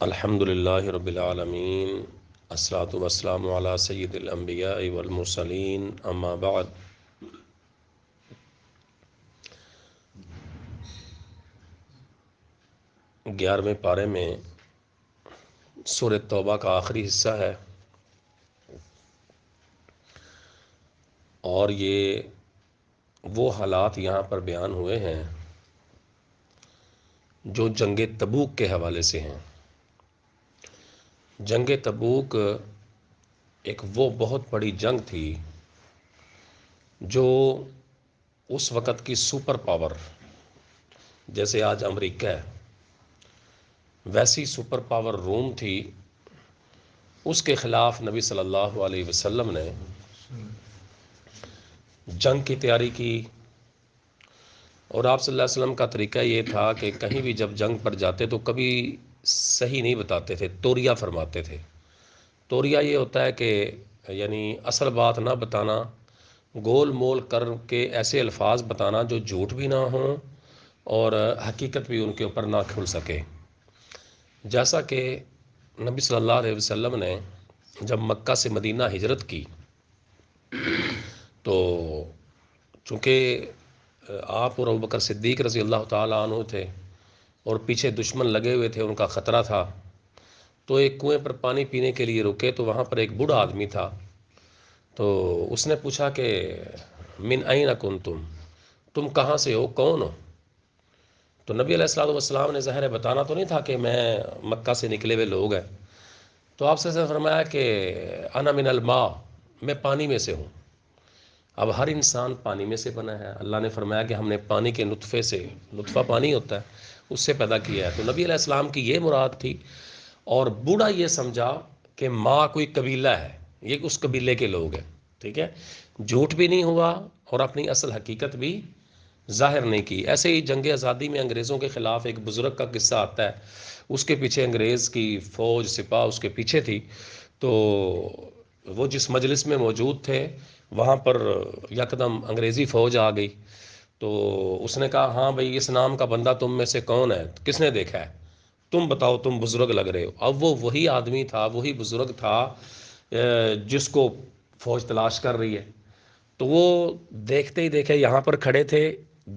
الحمد للہ رب العالمین، الصلاۃ والسلام علی سید الانبیاء والمرسلین، اما بعد۔ 11ویں پارے میں سورہ توبہ کا آخری حصہ ہے، اور یہ وہ حالات یہاں پر بیان ہوئے ہیں جو جنگ تبوک کے حوالے سے ہیں۔ جنگ تبوک ایک وہ بہت بڑی جنگ تھی جو اس وقت کی سپر پاور، جیسے آج امریکہ ہے ویسی سپر پاور روم تھی، اس کے خلاف نبی صلی اللہ علیہ وسلم نے جنگ کی تیاری کی۔ اور آپ صلی اللہ علیہ وسلم کا طریقہ یہ تھا کہ کہیں بھی جب جنگ پر جاتے تو کبھی صحیح نہیں بتاتے تھے، توریا فرماتے تھے۔ توریا یہ ہوتا ہے کہ یعنی اصل بات نہ بتانا، گول مول کر کے ایسے الفاظ بتانا جو جھوٹ بھی نہ ہوں اور حقیقت بھی ان کے اوپر نہ کھل سکے۔ جیسا کہ نبی صلی اللہ علیہ وسلم نے جب مکہ سے مدینہ ہجرت کی تو چونکہ آپ اور ابوبکر صدیق رضی اللہ تعالیٰ عنہ تھے اور پیچھے دشمن لگے ہوئے تھے، ان کا خطرہ تھا، تو ایک کنویں پر پانی پینے کے لیے رکے تو وہاں پر ایک بوڑھا آدمی تھا۔ تو اس نے پوچھا کہ من این کنتم، تم کہاں سے ہو، کون ہو؟ تو نبی علیہ الصلوۃ والسلام نے ظاہر بتانا تو نہیں تھا کہ میں مکہ سے نکلے ہوئے لوگ ہیں۔ تو آپ سے فرمایا کہ انا من الماء، میں پانی میں سے ہوں۔ اب ہر انسان پانی میں سے بنا ہے، اللہ نے فرمایا کہ ہم نے پانی کے نطفے سے، نطفہ پانی ہوتا ہے، اس سے پیدا کیا ہے۔ تو نبی علیہ السلام کی یہ مراد تھی، اور بوڑھا یہ سمجھا کہ ماں کوئی قبیلہ ہے، یہ اس قبیلے کے لوگ ہیں، ٹھیک ہے، جھوٹ بھی نہیں ہوا اور اپنی اصل حقیقت بھی ظاہر نہیں کی۔ ایسے ہی جنگ آزادی میں انگریزوں کے خلاف ایک بزرگ کا قصہ آتا ہے، اس کے پیچھے انگریز کی فوج سپاہ اس کے پیچھے تھی، تو وہ جس مجلس میں موجود تھے وہاں پر یکدم انگریزی فوج آ گئی۔ تو اس نے کہا ہاں بھئی، اس نام کا بندہ تم میں سے کون ہے، کس نے دیکھا ہے، تم بتاؤ، تم بزرگ لگ رہے ہو۔ اب وہ وہی آدمی تھا، وہی بزرگ تھا جس کو فوج تلاش کر رہی ہے۔ تو وہ دیکھتے ہی دیکھے یہاں پر کھڑے تھے،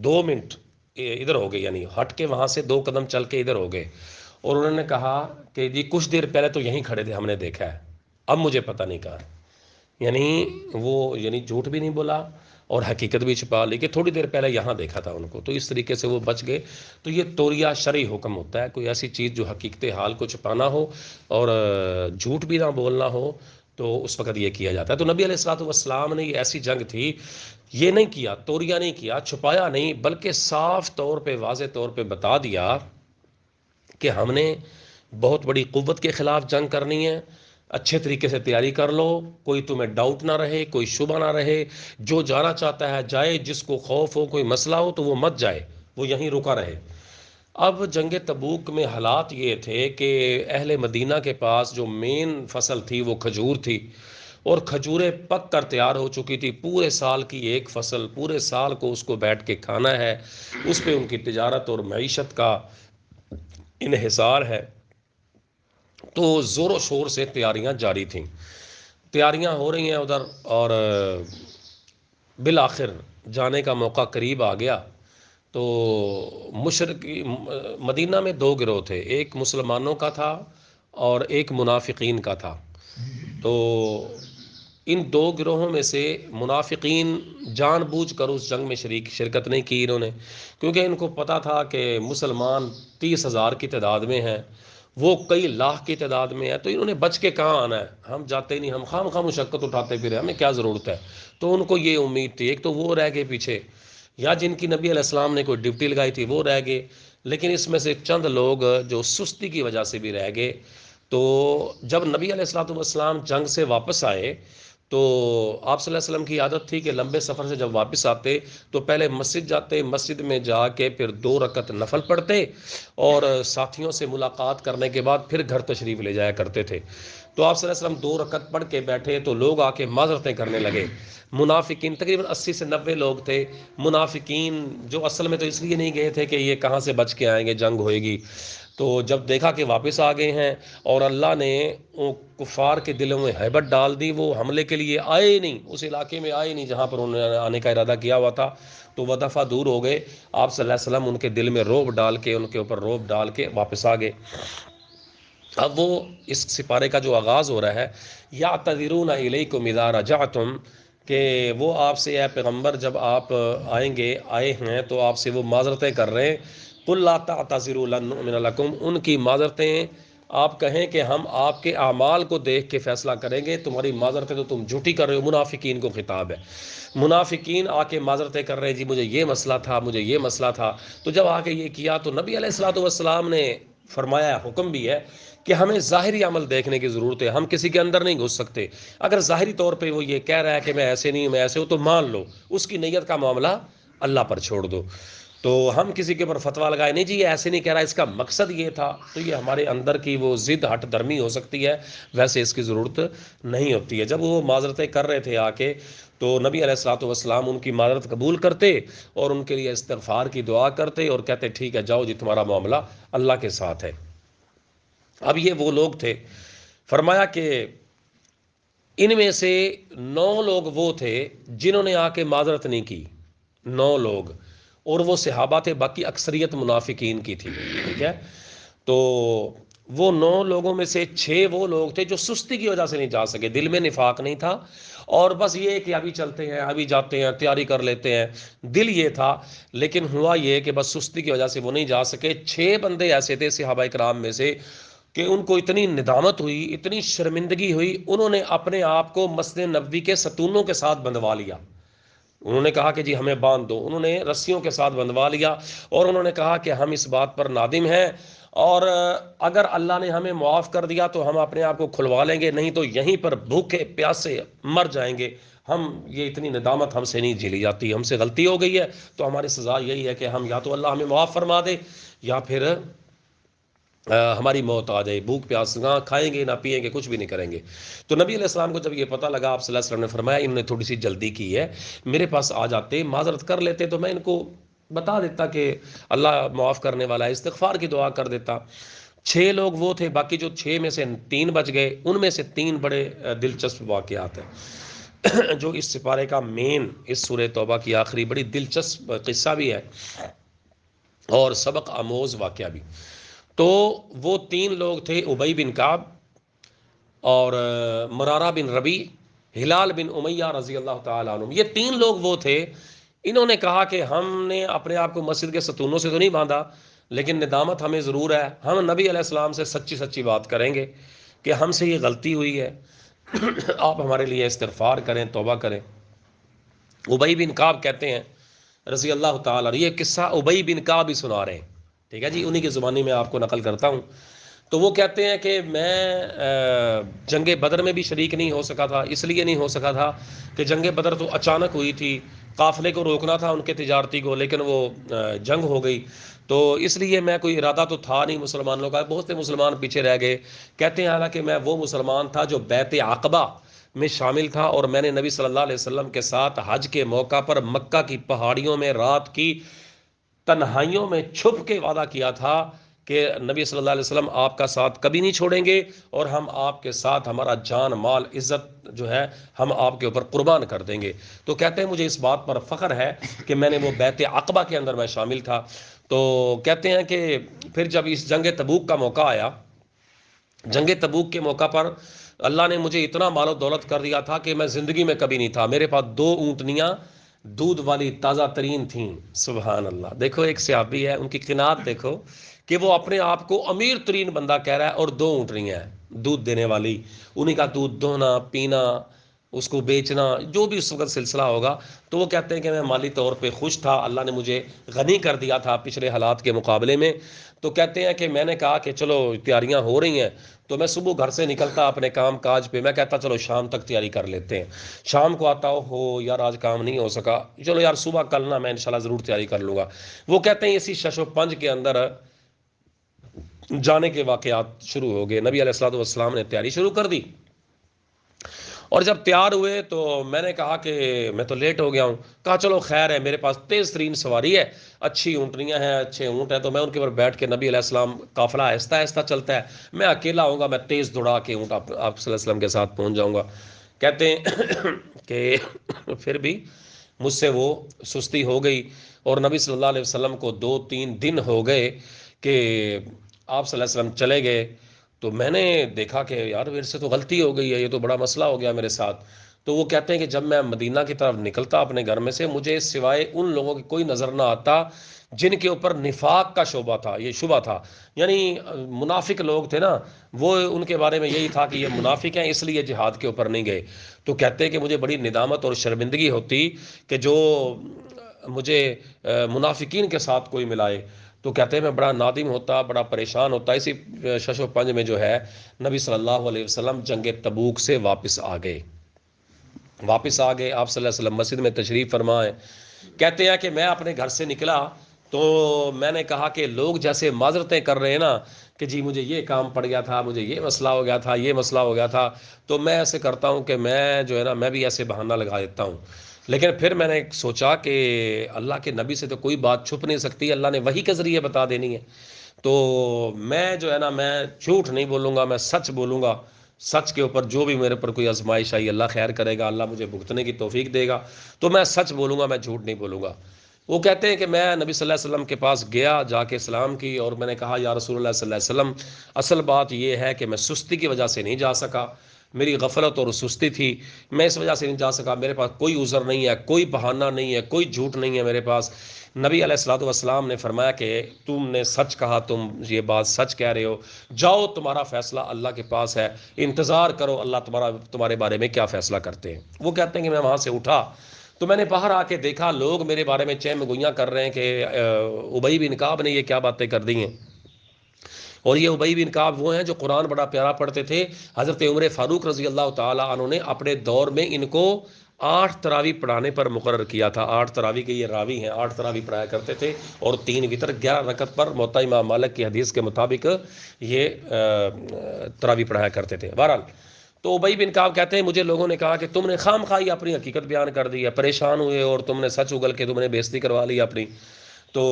2 منٹ ادھر ہو گئے، یعنی ہٹ کے وہاں سے 2 قدم چل کے ادھر ہو گئے، اور انہوں نے کہا کہ جی کچھ دیر پہلے تو یہیں کھڑے تھے، ہم نے دیکھا ہے، اب مجھے پتہ نہیں کہا۔ یعنی جھوٹ بھی نہیں بولا اور حقیقت بھی چھپا لی کہ تھوڑی دیر پہلے یہاں دیکھا تھا ان کو، تو اس طریقے سے وہ بچ گئے۔ تو یہ توریا شرعی حکم ہوتا ہے، کوئی ایسی چیز جو حقیقت حال کو چھپانا ہو اور جھوٹ بھی نہ بولنا ہو تو اس وقت یہ کیا جاتا ہے۔ تو نبی علیہ الصلوۃ والسلام نے یہ ایسی جنگ تھی، یہ نہیں کیا، توریا نہیں کیا، چھپایا نہیں، بلکہ صاف طور پہ، واضح طور پہ بتا دیا کہ ہم نے بہت بڑی قوت کے خلاف جنگ کرنی ہے، اچھے طریقے سے تیاری کر لو، کوئی تمہیں ڈاؤٹ نہ رہے، کوئی شبہ نہ رہے، جو جانا چاہتا ہے جائے، جس کو خوف ہو، کوئی مسئلہ ہو تو وہ مت جائے، وہ یہیں رکا رہے۔ اب جنگ تبوک میں حالات یہ تھے کہ اہل مدینہ کے پاس جو مین فصل تھی وہ کھجور تھی، اور کھجوریں پک کر تیار ہو چکی تھی، پورے سال کی ایک فصل، پورے سال کو اس کو بیٹھ کے کھانا ہے، اس پہ ان کی تجارت اور معیشت کا انحصار ہے۔ تو زور و شور سے تیاریاں جاری تھیں، تیاریاں ہو رہی ہیں ادھر، اور بالآخر جانے کا موقع قریب آ گیا۔ تو مشرقی مدینہ میں 2 گروہ تھے، ایک مسلمانوں کا تھا اور ایک منافقین کا تھا۔ تو ان 2 گروہوں میں سے منافقین جان بوجھ کر اس جنگ میں شرکت نہیں کی انہوں نے، کیونکہ ان کو پتا تھا کہ مسلمان 30,000 کی تعداد میں ہیں، وہ کئی لاکھ کی تعداد میں ہے، تو انہوں نے بچ کے کہاں آنا ہے، ہم جاتے نہیں، ہم خام خواہ مشقت اٹھاتے پھرے، ہمیں کیا ضرورت ہے۔ تو ان کو یہ امید تھی، ایک تو وہ رہ گئے پیچھے، یا جن کی نبی علیہ السلام نے کوئی ڈیوٹی لگائی تھی وہ رہ گئے، لیکن اس میں سے چند لوگ جو سستی کی وجہ سے بھی رہ گئے۔ تو جب نبی علیہ الصلوۃ والسلام جنگ سے واپس آئے تو آپ صلی اللہ علیہ وسلم کی عادت تھی کہ لمبے سفر سے جب واپس آتے تو پہلے مسجد جاتے، مسجد میں جا کے پھر 2 رکعت نفل پڑھتے، اور ساتھیوں سے ملاقات کرنے کے بعد پھر گھر تشریف لے جایا کرتے تھے۔ تو آپ صلی اللہ علیہ وسلم 2 رکعت پڑھ کے بیٹھے تو لوگ آ کے معذرتیں کرنے لگے، منافقین تقریباً 80 سے 90 لوگ تھے، منافقین جو اصل میں تو اس لیے نہیں گئے تھے کہ یہ کہاں سے بچ کے آئیں گے، جنگ ہوئے گی، تو جب دیکھا کہ واپس آ گئے ہیں اور اللہ نے کفار کے دلوں میں ہیبت ڈال دی، وہ حملے کے لیے آئے ہی نہیں، اس علاقے میں آئے ہی نہیں جہاں پر انہوں نے آنے کا ارادہ کیا ہوا تھا، تو وہ دفعہ دور ہو گئے۔ آپ صلی اللہ علیہ وسلم ان کے دل میں روب ڈال کے، ان کے اوپر روب ڈال کے واپس آ گئے۔ اب وہ اس سپارے کا جو آغاز ہو رہا ہے، یعتذرون الیکم اذا رجعتم، کہ وہ آپ سے اے پیغمبر جب آپ آئے ہیں تو آپ سے وہ معذرتیں کر رہے ہیں۔ قل لا تعتذروا لن نؤمن لکم، ان کی معذرتیں آپ کہیں کہ ہم آپ کے اعمال کو دیکھ کے فیصلہ کریں گے، تمہاری معذرتیں تو تم جھوٹی کر رہے ہو۔ منافقین کو خطاب ہے، منافقین آ کے معذرتیں کر رہے ہیں، جی مجھے یہ مسئلہ تھا، مجھے یہ مسئلہ تھا۔ تو جب آ کے یہ کیا تو نبی علیہ الصلوۃ والسلام نے فرمایا، حکم بھی ہے کہ ہمیں ظاہری عمل دیکھنے کی ضرورت ہے، ہم کسی کے اندر نہیں گھس سکتے۔ اگر ظاہری طور پہ وہ یہ کہہ رہا ہے کہ میں ایسے نہیں ہوں، میں ایسے ہوں، تو مان لو، اس کی نیت کا معاملہ اللہ پر چھوڑ دو۔ تو ہم کسی کے اوپر فتویٰ لگائے نہیں جی یہ ایسے نہیں کہہ رہا، اس کا مقصد یہ تھا، تو یہ ہمارے اندر کی وہ ضد ہٹ درمی ہو سکتی ہے، ویسے اس کی ضرورت نہیں ہوتی ہے۔ جب وہ معذرتیں کر رہے تھے آ کے، تو نبی علیہ الصلوۃ والسلام ان کی معذرت قبول کرتے اور ان کے لیے استغفار کی دعا کرتے اور کہتے ٹھیک ہے جاؤ جی، تمہارا معاملہ اللہ کے ساتھ ہے۔ اب یہ وہ لوگ تھے، فرمایا کہ ان میں سے 9 لوگ وہ تھے جنہوں نے آ کے معذرت نہیں کی، 9 لوگ، اور وہ صحابہ تھے، باقی اکثریت منافقین کی تھی، ٹھیک ہے۔ تو وہ 9 لوگوں میں سے 6 وہ لوگ تھے جو سستی کی وجہ سے نہیں جا سکے، دل میں نفاق نہیں تھا، اور بس یہ کہ ابھی چلتے ہیں، ابھی جاتے ہیں، تیاری کر لیتے ہیں، دل یہ تھا، لیکن ہوا یہ کہ بس سستی کی وجہ سے وہ نہیں جا سکے۔ 6 بندے ایسے تھے صحابہ کرام میں سے کہ ان کو اتنی ندامت ہوئی، اتنی شرمندگی ہوئی، انہوں نے اپنے آپ کو مسجد نبوی کے ستونوں کے ساتھ بندھوا لیا۔ انہوں نے کہا کہ جی ہمیں باندھ دو، انہوں نے رسیوں کے ساتھ بندھوا لیا، اور انہوں نے کہا کہ ہم اس بات پر نادم ہیں، اور اگر اللہ نے ہمیں معاف کر دیا تو ہم اپنے آپ کو کھلوا لیں گے، نہیں تو یہیں پر بھوکے پیاسے مر جائیں گے۔ ہم یہ اتنی ندامت ہم سے نہیں جھیلی جاتی، ہم سے غلطی ہو گئی ہے، تو ہماری سزا یہی ہے کہ ہم یا تو اللہ ہمیں معاف فرما دے، یا پھر ہماری موت آ جائے، بھوک پیاس، نہ کھائیں گے نہ پیئیں گے، کچھ بھی نہیں کریں گے۔ تو نبی علیہ السلام کو جب یہ پتہ لگا، آپ صلی اللہ علیہ وسلم نے فرمایا انہوں نے تھوڑی سی جلدی کی ہے، میرے پاس آ جاتے، معذرت کر لیتے تو میں ان کو بتا دیتا کہ اللہ معاف کرنے والا ہے، استغفار کی دعا کر دیتا۔ 6 لوگ وہ تھے، باقی جو 6 میں سے 3 بچ گئے، ان میں سے 3 بڑے دلچسپ واقعات ہیں جو اس سپارے کا مین، اس سورہ توبہ کی آخری بڑی دلچسپ قصہ بھی ہے اور سبق آموز واقعہ بھی۔ تو وہ 3 لوگ تھے، ابی بن کعب اور مرارہ بن ربی، ہلال بن امیہ رضی اللہ تعالیٰ عنہ۔ یہ 3 لوگ وہ تھے، انہوں نے کہا کہ ہم نے اپنے آپ کو مسجد کے ستونوں سے تو نہیں باندھا، لیکن ندامت ہمیں ضرور ہے، ہم نبی علیہ السلام سے سچی سچی بات کریں گے کہ ہم سے یہ غلطی ہوئی ہے، آپ ہمارے لیے استغفار کریں، توبہ کریں۔ ابی بن کعب کہتے ہیں رضی اللہ تعالیٰ، یہ قصہ ابی بن کعب ہی سنا رہے ہیں، ٹھیک ہے جی، انہی کی زبانی میں آپ کو نقل کرتا ہوں۔ تو وہ کہتے ہیں کہ میں جنگ بدر میں بھی شریک نہیں ہو سکا تھا، اس لیے نہیں ہو سکا تھا کہ جنگ بدر تو اچانک ہوئی تھی، قافلے کو روکنا تھا ان کے تجارتی کو، لیکن وہ جنگ ہو گئی، تو اس لیے میں کوئی ارادہ تو تھا نہیں مسلمانوں کا، بہت سے مسلمان پیچھے رہ گئے۔ کہتے ہیں حالانکہ میں وہ مسلمان تھا جو بیعت عقبہ میں شامل تھا، اور میں نے نبی صلی اللہ علیہ وسلم کے ساتھ حج کے موقع پر مکہ کی پہاڑیوں میں رات کی تنہائیوں میں چھپ کے وعدہ کیا تھا کہ نبی صلی اللہ علیہ وسلم آپ کا ساتھ کبھی نہیں چھوڑیں گے، اور ہم آپ کے ساتھ ہمارا جان مال عزت جو ہے ہم آپ کے اوپر قربان کر دیں گے۔ تو کہتے ہیں مجھے اس بات پر فخر ہے کہ میں نے وہ بیعت عقبہ کے اندر میں شامل تھا۔ تو کہتے ہیں کہ پھر جب اس جنگ تبوک کا موقع آیا، جنگ تبوک کے موقع پر اللہ نے مجھے اتنا مال و دولت کر دیا تھا کہ میں زندگی میں کبھی نہیں تھا، میرے پاس 2 اونٹنیاں دودھ والی تازہ ترین تھیں، سبحان اللہ۔ دیکھو ایک صحابی ہے، ان کی قناعت دیکھو کہ وہ اپنے آپ کو امیر ترین بندہ کہہ رہا ہے، اور 2 اونٹنیاں ہیں دودھ دینے والی، انہی کا دودھ دھونا، پینا، اس کو بیچنا، جو بھی اس وقت سلسلہ ہوگا۔ تو وہ کہتے ہیں کہ میں مالی طور پہ خوش تھا، اللہ نے مجھے غنی کر دیا تھا پچھلے حالات کے مقابلے میں۔ تو کہتے ہیں کہ میں نے کہا کہ چلو تیاریاں ہو رہی ہیں، تو میں صبح گھر سے نکلتا اپنے کام کاج پہ، میں کہتا چلو شام تک تیاری کر لیتے ہیں، شام کو آتا ہو یار آج کام نہیں ہو سکا، چلو یار صبح کل نا میں انشاءاللہ ضرور تیاری کر لوں گا۔ وہ کہتے ہیں اسی شش و پنج کے اندر جانے کے واقعات شروع ہو گئے، نبی علیہ الصلوۃ والسلام نے تیاری شروع کر دی، اور جب تیار ہوئے تو میں نے کہا کہ میں تو لیٹ ہو گیا ہوں. کہا چلو خیر ہے، میرے پاس تیز ترین سواری ہے، اچھی اونٹنیاں ہیں، اچھے اونٹ ہیں، تو میں ان کے اوپر بیٹھ کے، نبی علیہ السلام قافلہ آہستہ آہستہ چلتا ہے، میں اکیلا ہوں گا، میں تیز دوڑا کے اونٹ آپ صلی اللہ علیہ وسلم کے ساتھ پہنچ جاؤں گا. کہتے ہیں کہ پھر بھی مجھ سے وہ سستی ہو گئی، اور نبی صلی اللہ علیہ وسلم کو 2-3 دن ہو گئے کہ آپ صلی اللہ علیہ وسلم چلے گئے. تو میں نے دیکھا کہ یار میرے سے تو غلطی ہو گئی ہے، یہ تو بڑا مسئلہ ہو گیا میرے ساتھ. تو وہ کہتے ہیں کہ جب میں مدینہ کی طرف نکلتا اپنے گھر میں سے، مجھے سوائے ان لوگوں کی کوئی نظر نہ آتا جن کے اوپر نفاق کا شبہ تھا، یہ شبہ تھا، یعنی منافق لوگ تھے نا، وہ ان کے بارے میں یہی تھا کہ یہ منافق ہیں، اس لیے جہاد کے اوپر نہیں گئے. تو کہتے ہیں کہ مجھے بڑی ندامت اور شرمندگی ہوتی کہ جو مجھے منافقین کے ساتھ کوئی ملائے. تو کہتے ہیں میں بڑا نادم ہوتا، بڑا پریشان ہوتا. اسی 605 میں جو ہے نبی صلی اللہ علیہ وسلم جنگ تبوک سے واپس آ گئے. آپ صلی اللہ علیہ وسلم مسجد میں تشریف فرمائے. کہتے ہیں کہ میں اپنے گھر سے نکلا تو میں نے کہا کہ لوگ جیسے معذرتیں کر رہے ہیں نا کہ جی مجھے یہ کام پڑ گیا تھا، مجھے یہ مسئلہ ہو گیا تھا، یہ مسئلہ ہو گیا تھا، تو میں ایسے کرتا ہوں کہ میں جو ہے نا میں بھی ایسے بہانہ لگا دیتا ہوں. لیکن پھر میں نے سوچا کہ اللہ کے نبی سے تو کوئی بات چھپ نہیں سکتی، اللہ نے وحی کے ذریعے بتا دینی ہے. تو میں جو ہے نا میں جھوٹ نہیں بولوں گا، میں سچ بولوں گا. سچ کے اوپر جو بھی میرے پر کوئی آزمائش آئی اللہ خیر کرے گا، اللہ مجھے بھگتنے کی توفیق دے گا، تو میں سچ بولوں گا، میں جھوٹ نہیں بولوں گا. وہ کہتے ہیں کہ میں نبی صلی اللہ علیہ وسلم کے پاس گیا، جا کے سلام کی، اور میں نے کہا یا رسول اللہ صلی اللہ علیہ وسلم، اصل بات یہ ہے کہ میں سستی کی وجہ سے نہیں جا سکا، میری غفلت اور سستی تھی، میں اس وجہ سے نہیں جا سکا، میرے پاس کوئی عذر نہیں ہے، کوئی بہانہ نہیں ہے، کوئی جھوٹ نہیں ہے میرے پاس. نبی علیہ الصلوۃ والسلام نے فرمایا کہ تم نے سچ کہا، تم یہ بات سچ کہہ رہے ہو، جاؤ تمہارا فیصلہ اللہ کے پاس ہے، انتظار کرو اللہ تمہارے بارے میں کیا فیصلہ کرتے ہیں. وہ کہتے ہیں کہ میں وہاں سے اٹھا تو میں نے باہر آ کے دیکھا لوگ میرے بارے میں چہ میں گوئیاں کر رہے ہیں کہ ابی بن کعب نے یہ کیا باتیں کر دی ہیں. اور یہ ابی بن کعب وہ ہیں جو قرآن بڑا پیارا پڑھتے تھے. حضرت عمر فاروق رضی اللہ تعالیٰ عنہ نے اپنے دور میں ان کو 8 تراویح پڑھانے پر مقرر کیا تھا. 8 تراویح کے یہ راوی ہیں، 8 تراویح پڑھایا کرتے تھے، اور 3 وتر 11 رکعت پر موطا امام مالک کی حدیث کے مطابق یہ تراویح پڑھایا کرتے تھے. بہرحال تو ابی بن کعب کہتے ہیں مجھے لوگوں نے کہا کہ تم نے خام خواہی اپنی حقیقت بیان کر دی ہے، پریشان ہوئے اور تم نے سچ اگل کے تم نے بے عزتی کروا لی اپنی. تو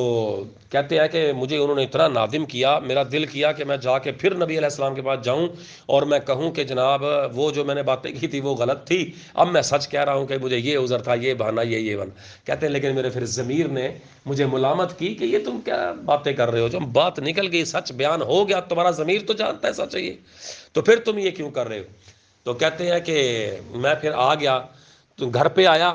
کہتے ہیں کہ مجھے انہوں نے اتنا نادم کیا، میرا دل کیا کہ میں جا کے پھر نبی علیہ السلام کے پاس جاؤں اور میں کہوں کہ جناب وہ جو میں نے باتیں کی تھی وہ غلط تھی، اب میں سچ کہہ رہا ہوں کہ مجھے یہ عذر تھا، یہ بہانہ، یہ بن. کہتے ہیں لیکن میرے پھر ضمیر نے مجھے ملامت کی کہ یہ تم کیا باتیں کر رہے ہو، جب بات نکل گئی، سچ بیان ہو گیا، تمہارا ضمیر تو جانتا ہے سچ ہے یہ، تو پھر تم یہ کیوں کر رہے ہو. تو کہتے ہیں کہ میں پھر آ گیا، تو گھر پہ آیا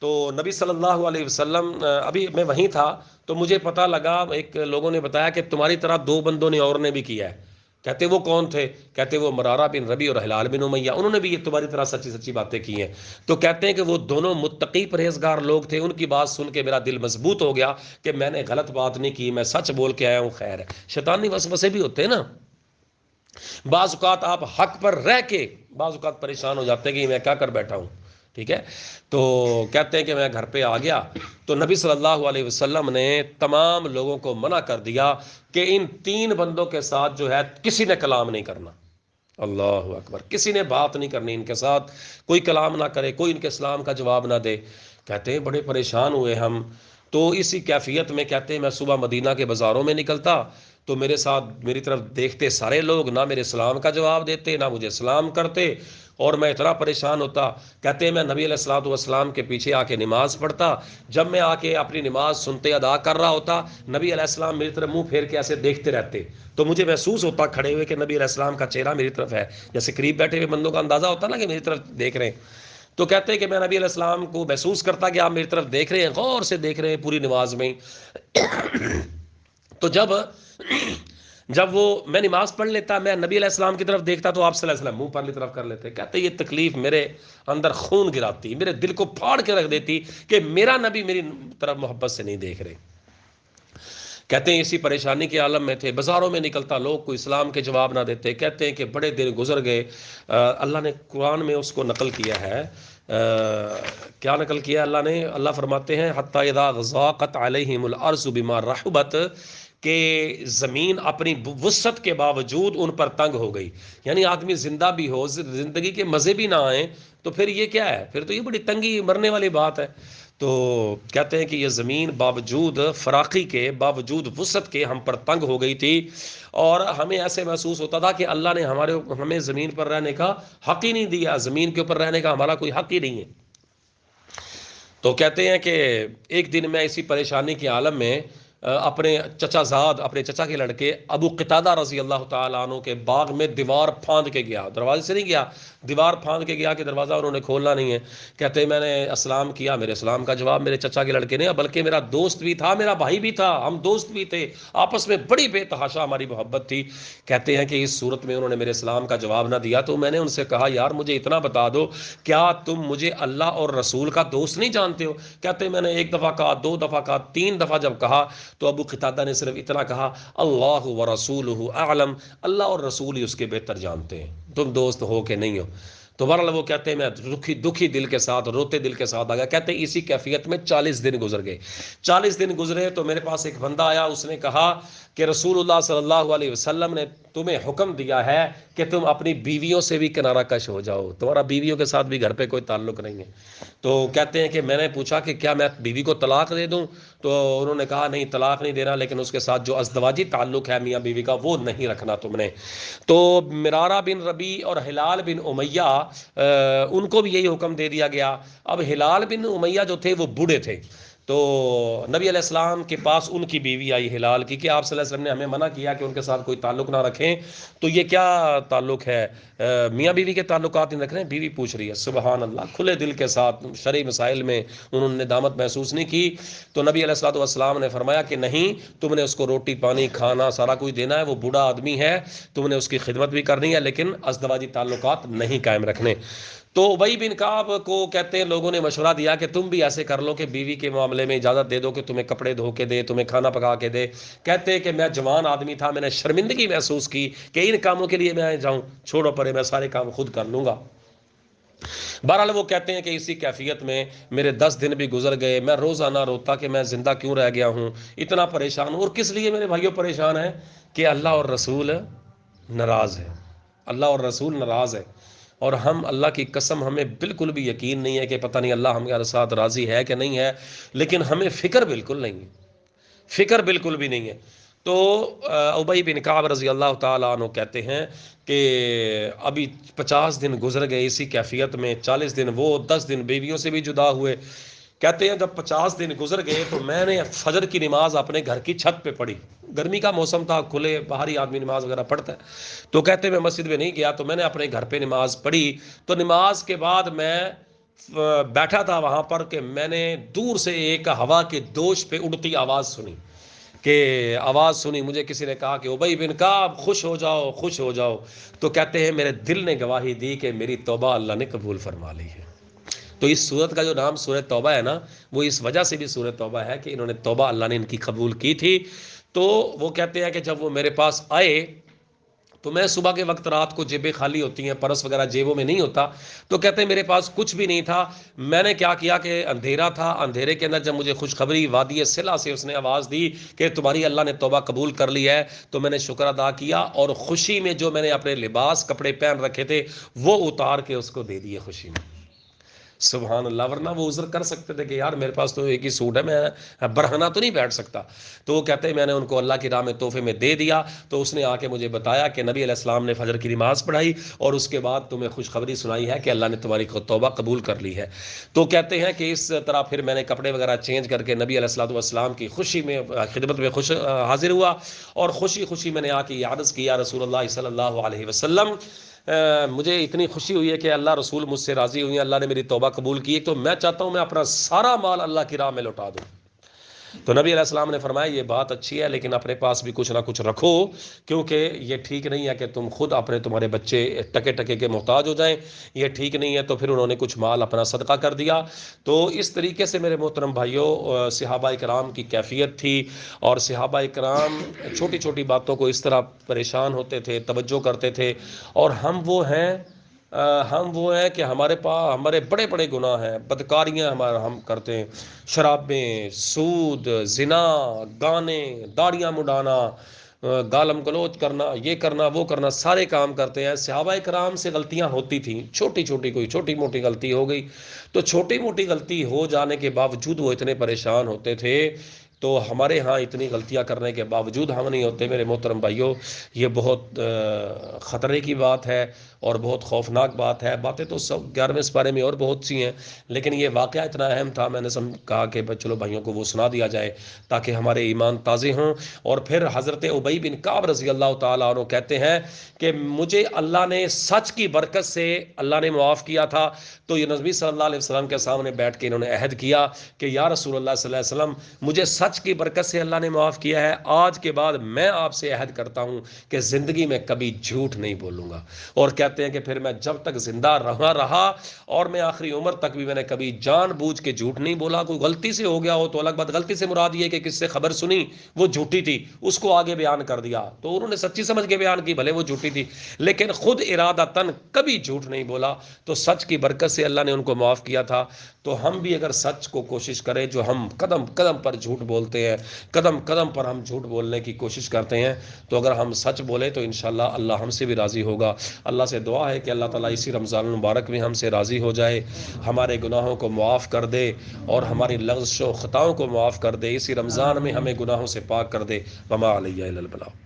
تو نبی صلی اللہ علیہ وسلم، ابھی میں وہیں تھا تو مجھے پتہ لگا، ایک لوگوں نے بتایا کہ تمہاری طرح 2 بندوں نے اور نے بھی کیا ہے. کہتے وہ کون تھے؟ کہتے وہ مرارہ بن ربیع اور ہلال بن امیہ، انہوں نے بھی یہ تمہاری طرح سچی سچی باتیں کی ہیں. تو کہتے ہیں کہ وہ دونوں متقی پرہیزگار لوگ تھے، ان کی بات سن کے میرا دل مضبوط ہو گیا کہ میں نے غلط بات نہیں کی، میں سچ بول کے آیا ہوں. خیر ہے، شیطانی وسوسے بھی ہوتے ہیں نا، بعض اوقات آپ حق پر رہ کے بعض اوقات پریشان ہو جاتے ہیں کہ میں کیا کر بیٹھا ہوں. ٹھیک ہے، تو کہتے ہیں کہ میں گھر پہ آ گیا تو نبی صلی اللہ علیہ وسلم نے تمام لوگوں کو منع کر دیا کہ ان 3 بندوں کے ساتھ جو ہے کسی نے کلام نہیں کرنا. اللہ اکبر، کسی نے بات نہیں کرنی ان کے ساتھ، کوئی کلام نہ کرے، کوئی ان کے اسلام کا جواب نہ دے. کہتے ہیں بڑے پریشان ہوئے ہم. تو اسی کیفیت میں کہتے ہیں میں صبح مدینہ کے بازاروں میں نکلتا تو میرے ساتھ میری طرف دیکھتے سارے لوگ، نہ میرے سلام کا جواب دیتے، نہ مجھے سلام کرتے، اور میں اتنا پریشان ہوتا. کہتے ہیں میں نبی علیہ الصلوۃ والسلام کے پیچھے آ کے نماز پڑھتا، جب میں آ کے اپنی نماز سنتے ادا کر رہا ہوتا، نبی علیہ السلام میری طرف منہ پھیر کے ایسے دیکھتے رہتے، تو مجھے محسوس ہوتا کھڑے ہوئے کہ نبی علیہ السلام کا چہرہ میری طرف ہے، جیسے قریب بیٹھے ہوئے بندوں کا اندازہ ہوتا نا کہ میری طرف دیکھ رہے ہیں. تو کہتے ہیں کہ میں نبی علیہ السلام کو محسوس کرتا کہ آپ میری طرف دیکھ رہے ہیں، غور سے دیکھ رہے ہیں پوری نماز میں. تو جب وہ میں نماز پڑھ لیتا، میں نبی علیہ السلام کی طرف دیکھتا تو آپ صلی اللہ علیہ وسلم منہ پرلی طرف کر لیتے. کہتے یہ تکلیف میرے اندر خون گراتی، میرے دل کو پھاڑ کے رکھ دیتی کہ میرا نبی میری طرف محبت سے نہیں دیکھ رہے. کہتے ہیں اسی پریشانی کے عالم میں تھے، بازاروں میں نکلتا، لوگ کوئی اسلام کے جواب نہ دیتے. کہتے ہیں کہ بڑے دن گزر گئے. اللہ نے قرآن میں اس کو نقل کیا ہے، کیا نقل کیا اللہ نے؟ اللہ فرماتے ہیں حتی اذا ضاقت علیہم الارض بما رحبت، کہ زمین اپنی وسعت کے باوجود ان پر تنگ ہو گئی. یعنی آدمی زندہ بھی ہو, زندگی کے مزے بھی نہ آئیں, تو پھر یہ کیا ہے؟ پھر تو یہ بڑی تنگی, مرنے والی بات ہے. تو کہتے ہیں کہ یہ زمین باوجود فراخی کے, باوجود وسعت کے ہم پر تنگ ہو گئی تھی, اور ہمیں ایسے محسوس ہوتا تھا کہ اللہ نے ہمیں زمین پر رہنے کا حق ہی نہیں دیا, زمین کے اوپر رہنے کا ہمارا کوئی حق ہی نہیں ہے. تو کہتے ہیں کہ ایک دن میں اسی پریشانی کے عالم میں اپنے چچا زاد, اپنے چچا کے لڑکے ابو قتادہ رضی اللہ تعالیٰ عنہ کے باغ میں دیوار پھاند کے گیا, دروازے سے نہیں گیا, دیوار پھاند کے گیا کہ دروازہ انہوں نے کھولنا نہیں ہے. کہتے ہیں میں نے اسلام کیا, میرے اسلام کا جواب میرے چچا کے لڑکے نے, بلکہ میرا دوست بھی تھا, میرا بھائی بھی تھا, ہم دوست بھی تھے, آپس میں بڑی بے تحاشا ہماری محبت تھی. کہتے ہیں کہ اس صورت میں انہوں نے میرے اسلام کا جواب نہ دیا, تو میں نے ان سے کہا یار مجھے اتنا بتا دو, کیا تم مجھے اللہ اور رسول کا دوست نہیں جانتے ہو؟ کہتے ہیں میں نے ایک دفعہ کہا, دو دفعہ کہا, تین دفعہ جب کہا تو ابو قتادہ نے صرف اتنا کہا اللہ ورسولہ اعلم, اللہ اور رسول ہی اس کے بہتر جانتے ہیں, تم دوست ہو کہ نہیں ہو. تو بہرحال وہ کہتے ہیں میں دکھی دل کے ساتھ, روتے دل کے ساتھ آ گیا. کہتے ہیں اسی کیفیت میں 40 دن گزر گئے. 40 دن گزرے تو میرے پاس ایک بندہ آیا, اس نے کہا کہ رسول اللہ صلی اللہ علیہ وسلم نے تمہیں حکم دیا ہے کہ تم اپنی بیویوں سے بھی کنارہ کش ہو جاؤ, تمہارا بیویوں کے ساتھ بھی گھر پہ کوئی تعلق نہیں ہے. تو کہتے ہیں کہ میں نے پوچھا کہ کیا میں بیوی کو طلاق دے دوں؟ تو انہوں نے کہا نہیں, طلاق نہیں دینا, لیکن اس کے ساتھ جو ازدواجی تعلق ہے میاں بیوی کا وہ نہیں رکھنا تم نے. تو مرارہ بن ربیع اور ہلال بن امیہ ان کو بھی یہی حکم دے دیا گیا. اب ہلال بن امیہ جو تھے وہ بوڑھے تھے, تو نبی علیہ السلام کے پاس ان کی بیوی آئی ہلال کی کہ آپ صلی اللہ علیہ وسلم نے ہمیں منع کیا کہ ان کے ساتھ کوئی تعلق نہ رکھیں, تو یہ کیا تعلق ہے؟ میاں بیوی کے تعلقات نہیں رکھ رہے ہیں؟ بیوی پوچھ رہی ہے. سبحان اللہ, کھلے دل کے ساتھ, شرعی مسائل میں انہوں نے ندامت محسوس نہیں کی. تو نبی علیہ الصلوۃ والسلام نے فرمایا کہ نہیں, تم نے اس کو روٹی پانی کھانا سارا کچھ دینا ہے, وہ بوڑھا آدمی ہے, تم نے اس کی خدمت بھی کرنی ہے, لیکن ازدواجی تعلقات نہیں قائم رکھنے. تو ابی بن کعب کو کہتے ہیں لوگوں نے مشورہ دیا کہ تم بھی ایسے کر لو کہ بیوی کے معاملے میں اجازت دے دو کہ تمہیں کپڑے دھو کے دے, تمہیں کھانا پکا کے دے. کہتے ہیں کہ میں جوان آدمی تھا, میں نے شرمندگی محسوس کی کہ ان کاموں کے لیے میں جاؤں, چھوڑو پرے, میں سارے کام خود کر لوں گا. بہرحال وہ کہتے ہیں کہ اسی کیفیت میں میرے 10 دن بھی گزر گئے, میں روزانہ روتا کہ میں زندہ کیوں رہ گیا ہوں, اتنا پریشان ہوں. اور کس لیے میرے بھائیوں پریشان ہیں؟ کہ اللہ اور رسول ناراض ہے, اللہ اور رسول ناراض ہے. اور ہم اللہ کی قسم ہمیں بالکل بھی یقین نہیں ہے کہ پتہ نہیں اللہ ہمارے ساتھ راضی ہے کہ نہیں ہے, لیکن ہمیں فکر بالکل نہیں ہے, فکر بالکل بھی نہیں ہے. تو ابی بن کعب رضی اللہ تعالیٰ عنہ کہتے ہیں کہ ابھی 50 دن گزر گئے اسی کیفیت میں, 40 دن وہ, 10 دن بیویوں سے بھی جدا ہوئے. کہتے ہیں جب 50 دن گزر گئے تو میں نے فجر کی نماز اپنے گھر کی چھت پہ پڑھی. گرمی کا موسم تھا, کھلے باہری آدمی نماز وغیرہ پڑھتا ہے. تو کہتے ہیں میں مسجد میں نہیں گیا, تو میں نے اپنے گھر پہ نماز پڑھی. تو نماز کے بعد میں بیٹھا تھا وہاں پر کہ میں نے دور سے ایک ہوا کے دوش پہ اڑتی آواز سنی, کہ آواز سنی, مجھے کسی نے کہا کہ ابی بن کعب خوش ہو جاؤ, خوش ہو جاؤ. تو کہتے ہیں میرے دل نے گواہی دی کہ میری توبہ اللہ نے قبول فرما لی ہے. تو اس سورت کا جو نام سورہ توبہ ہے نا, وہ اس وجہ سے بھی سورہ توبہ ہے کہ انہوں نے توبہ اللہ نے ان کی قبول کی تھی. تو وہ کہتے ہیں کہ جب وہ میرے پاس آئے تو میں صبح کے وقت, رات کو جیبیں خالی ہوتی ہیں, پرس وغیرہ جیبوں میں نہیں ہوتا, تو کہتے ہیں میرے پاس کچھ بھی نہیں تھا. میں نے کیا کیا کہ اندھیرا تھا, اندھیرے کے اندر جب مجھے خوشخبری وادی صلہ سے اس نے آواز دی کہ تمہاری اللہ نے توبہ قبول کر لی ہے, تو میں نے شکر ادا کیا, اور خوشی میں جو میں نے اپنے لباس کپڑے پہن رکھے تھے وہ اتار کے اس کو دے دیے خوشی میں. سبحان اللہ, ورنہ وہ عذر کر سکتے تھے کہ یار میرے پاس تو ایک ہی سوٹ ہے, میں برہنہ تو نہیں بیٹھ سکتا. تو وہ کہتے ہیں میں نے ان کو اللہ کی راہ میں تحفے میں دے دیا. تو اس نے آ کے مجھے بتایا کہ نبی علیہ السلام نے فجر کی نماز پڑھائی اور اس کے بعد تمہیں خوشخبری سنائی ہے کہ اللہ نے تمہاری توبہ قبول کر لی ہے. تو کہتے ہیں کہ اس طرح پھر میں نے کپڑے وغیرہ چینج کر کے نبی علیہ السلام کی خوشی میں, خدمت میں حاضر ہوا, اور خوشی خوشی میں نے آ کے یہ عرض کیا رسول اللہ صلی اللہ علیہ وسلم, مجھے اتنی خوشی ہوئی ہے کہ اللہ رسول مجھ سے راضی ہوئی ہیں, اللہ نے میری توبہ قبول کی ہے, تو میں چاہتا ہوں میں اپنا سارا مال اللہ کی راہ میں لوٹا دوں. تو نبی علیہ السلام نے فرمایا یہ بات اچھی ہے, لیکن اپنے پاس بھی کچھ نہ کچھ رکھو, کیونکہ یہ ٹھیک نہیں ہے کہ تم خود تمہارے بچے ٹکے ٹکے کے محتاج ہو جائیں, یہ ٹھیک نہیں ہے. تو پھر انہوں نے کچھ مال اپنا صدقہ کر دیا. تو اس طریقے سے میرے محترم بھائیوں صحابہ کرام کی کیفیت تھی, اور صحابہ کرام چھوٹی چھوٹی باتوں کو اس طرح پریشان ہوتے تھے, توجہ کرتے تھے. اور ہم وہ ہیں ہم وہ ہیں کہ ہمارے پاس ہمارے بڑے بڑے گناہ ہیں، بدکاریاں ہم کرتے ہیں، شرابیں، سود، زنا، گانے، داڑیاں مڈانا، گالم گلوچ کرنا، یہ کرنا وہ کرنا، سارے کام کرتے ہیں۔ صحابہ کرام سے غلطیاں ہوتی تھیں، چھوٹی چھوٹی، کوئی چھوٹی موٹی غلطی ہو گئی تو چھوٹی موٹی غلطی ہو جانے کے باوجود وہ اتنے پریشان ہوتے تھے۔ تو ہمارے ہاں اتنی غلطیاں کرنے کے باوجود ہم نہیں ہوتے میرے محترم بھائیوں، یہ بہت خطرے کی بات ہے اور بہت خوفناک بات ہے۔ باتیں تو سب 11ویں سپارے میں اور بہت سی ہیں، لیکن یہ واقعہ اتنا اہم تھا، میں نے کہا کہ چلو بھائیوں کو وہ سنا دیا جائے تاکہ ہمارے ایمان تازے ہوں۔ اور پھر حضرت ابی بن کعب رضی اللہ تعالیٰ عنہ کہتے ہیں کہ مجھے اللہ نے سچ کی برکت سے اللہ نے معاف کیا تھا، تو یہ نبی صلی اللہ علیہ وسلم کے سامنے بیٹھ کے انہوں نے عہد کیا کہ یا رسول اللہ صلی اللہ علیہ وسلم، مجھے سچ کی برکت سے اللہ نے معاف کیا ہے، آج کے بعد میں آپ سے عہد کرتا ہوں کہ زندگی میں کبھی جھوٹ نہیں بولوں گا۔ اور کہتے ہیں کہ پھر میں جب تک زندہ رہا اور میں آخری عمر تک بھی میں نے کبھی جان بوجھ کے جھوٹ نہیں بولا۔ کوئی غلطی سے ہو گیا ہو تو الگ بات، غلطی سے مراد یہ کہ کس سے خبر سنی وہ جھوٹی تھی، اس کو آگے بیان کر دیا تو انہوں نے سچی سمجھ کے بیان کی، بھلے وہ جھوٹی تھی، لیکن خود ارادتاً کبھی جھوٹ نہیں بولا، تو سچ کی برکت سے اللہ نے ان کو معاف کیا تھا۔ تو ہم بھی اگر سچ کو کوشش کریں، جو ہم قدم قدم پر جھوٹ بولتے ہیں، قدم قدم پر ہم جھوٹ بولنے کی کوشش کرتے ہیں، تو اگر ہم سچ بولیں تو انشاءاللہ اللہ ہم سے بھی راضی ہوگا۔ اللہ سے دعا ہے کہ اللہ تعالیٰ اسی رمضان المبارک میں ہم سے راضی ہو جائے، ہمارے گناہوں کو معاف کر دے اور ہماری لغزش و خطاؤں کو معاف کر دے، اسی رمضان میں ہمیں گناہوں سے پاک کر دے۔ وما علیہ الا البلاغ۔